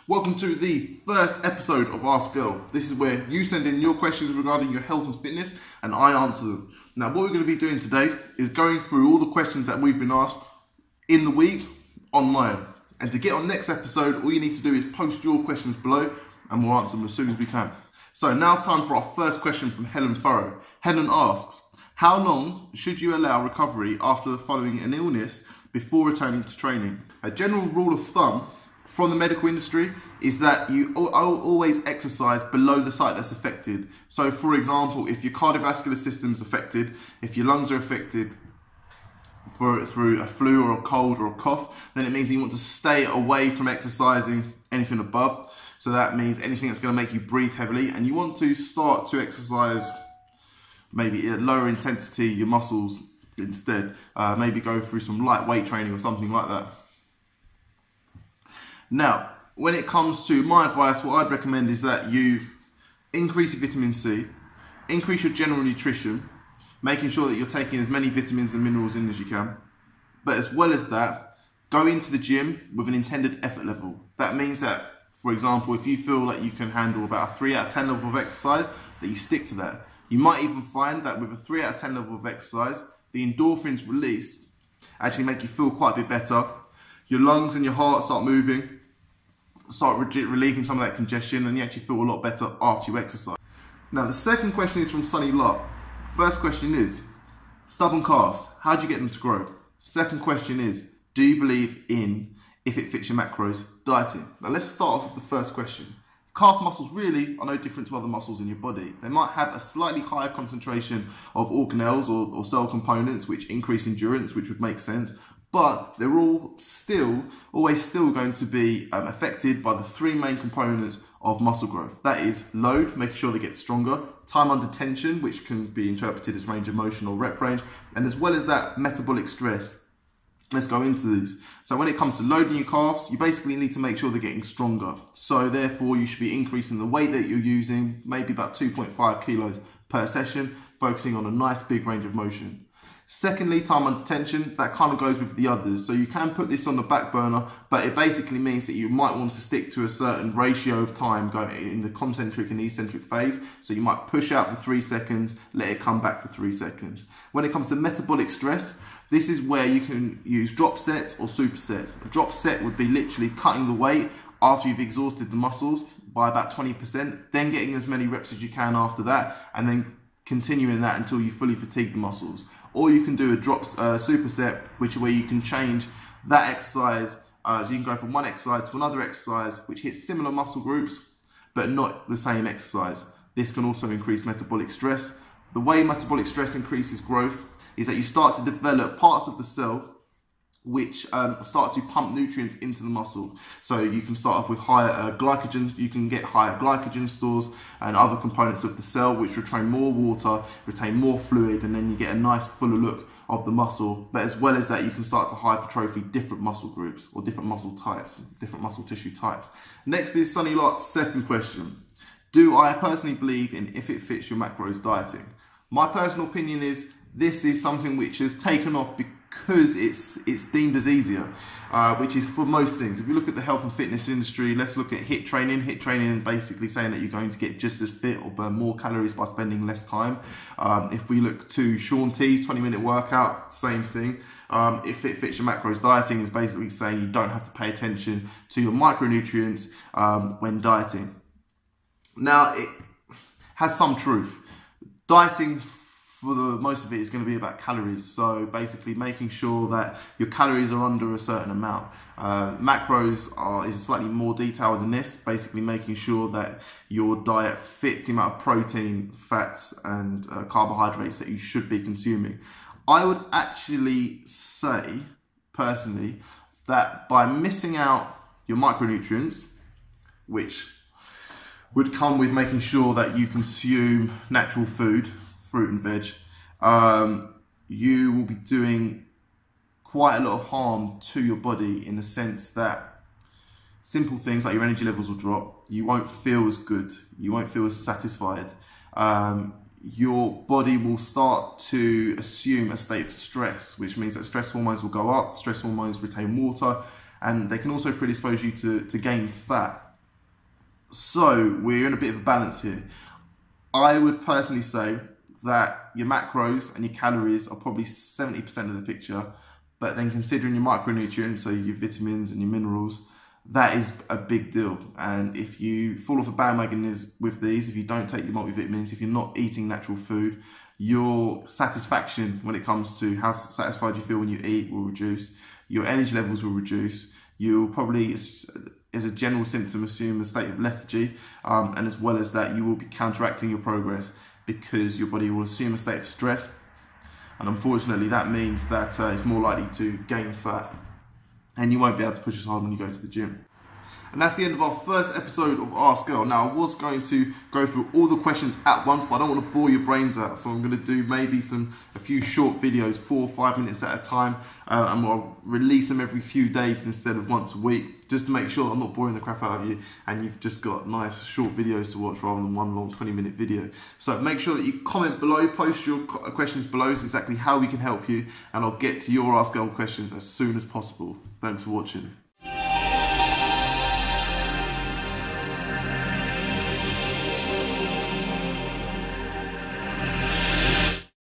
Welcome to the first episode of Ask Girl. This is where you send in your questions regarding your health and fitness and I answer them. Now what we're going to be doing today is going through all the questions that we've been asked in the week online. And to get on next episode, all you need to do is post your questions below and we'll answer them as soon as we can. So now it's time for our first question from Helen Furrow. Helen asks, how long should you allow recovery after following an illness before returning to training? A general rule of thumb from the medical industry is that you always exercise below the site that's affected. So for example, if your cardiovascular system's affected, if your lungs are affected through a flu or a cold or a cough, then it means you want to stay away from exercising anything above. So that means anything that's going to make you breathe heavily, and you want to start to exercise maybe at lower intensity your muscles instead. Maybe go through some lightweight training or something like that. Now, when it comes to my advice, what I'd recommend is that you increase your vitamin C, increase your general nutrition, making sure that you're taking as many vitamins and minerals in as you can. But as well as that, go into the gym with an intended effort level. That means that, for example, if you feel like you can handle about a 3 out of 10 level of exercise, that you stick to that. You might even find that with a 3 out of 10 level of exercise, the endorphins released actually make you feel quite a bit better. Your lungs and your heart start moving, start relieving some of that congestion, and you actually feel a lot better after you exercise. Now the second question is from Sunny Lark. First question is, stubborn calves, how do you get them to grow? Second question is, do you believe in, if it fits your macros, dieting? Now let's start off with the first question. Calf muscles really are no different to other muscles in your body. They might have a slightly higher concentration of organelles or cell components which increase endurance, which would make sense, but they're always still going to be affected by the three main components of muscle growth. That is load, making sure they get stronger, time under tension, which can be interpreted as range of motion or rep range, and as well as that, metabolic stress. Let's go into these. So when it comes to loading your calves, you basically need to make sure they're getting stronger. So therefore you should be increasing the weight that you're using, maybe about 2.5 kilos per session, focusing on a nice big range of motion. Secondly, time under tension, that kind of goes with the others. So you can put this on the back burner, but it basically means that you might want to stick to a certain ratio of time going in the concentric and eccentric phase. So you might push out for 3 seconds, let it come back for 3 seconds. When it comes to metabolic stress, this is where you can use drop sets or supersets. A drop set would be literally cutting the weight after you've exhausted the muscles by about 20%, then getting as many reps as you can after that, and then continuing that until you fully fatigue the muscles. Or you can do a superset, which is where you can change that exercise. So you can go from one exercise to another exercise, which hits similar muscle groups, but not the same exercise. This can also increase metabolic stress. The way metabolic stress increases growth is that you start to develop parts of the cell which start to pump nutrients into the muscle. So you can start off with higher glycogen, you can get higher glycogen stores and other components of the cell which retain more water, retain more fluid, and then you get a nice fuller look of the muscle. But as well as that, you can start to hypertrophy different muscle groups or different muscle types, different muscle tissue types. Next is Sunny Lark's second question. Do I personally believe in if it fits your macros dieting? My personal opinion is this is something which has taken off because it's deemed as easier, which is for most things. If you look at the health and fitness industry, let's look at HIIT training. HIIT training is basically saying that you're going to get just as fit or burn more calories by spending less time. If we look to Shaun T's 20-minute workout, same thing. If it fits your macros dieting is basically saying you don't have to pay attention to your micronutrients when dieting. Now, it has some truth. Dieting, for the most of it, is going to be about calories. So basically making sure that your calories are under a certain amount. Macros is slightly more detailed than this, basically making sure that your diet fits the amount of protein, fats and carbohydrates that you should be consuming. I would actually say, personally, that by missing out your micronutrients, which would come with making sure that you consume natural food, fruit and veg, you will be doing quite a lot of harm to your body, in the sense that simple things like your energy levels will drop, you won't feel as good, you won't feel as satisfied, your body will start to assume a state of stress, which means that stress hormones will go up, stress hormones retain water, and they can also predispose you to gain fat. So we're in a bit of a balance here. I would personally say that your macros and your calories are probably 70% of the picture, but then considering your micronutrients, so your vitamins and your minerals, that is a big deal. And if you fall off a bandwagon with these, if you don't take your multivitamins, if you're not eating natural food, your satisfaction when it comes to how satisfied you feel when you eat will reduce, your energy levels will reduce, you'll probably, as a general symptom, assume a state of lethargy, and as well as that, you will be counteracting your progress because your body will assume a state of stress, and unfortunately that means that it's more likely to gain fat and you won't be able to push as hard when you go to the gym. And that's the end of our first episode of Ask Girl. Now, I was going to go through all the questions at once, but I don't want to bore your brains out. So I'm going to do maybe a few short videos, 4 or 5 minutes at a time. And I'll release them every few days instead of once a week, just to make sure I'm not boring the crap out of you and you've just got nice short videos to watch rather than one long 20-minute video. So make sure that you comment below, post your questions below, is exactly how we can help you, and I'll get to your Ask Girl questions as soon as possible. Thanks for watching.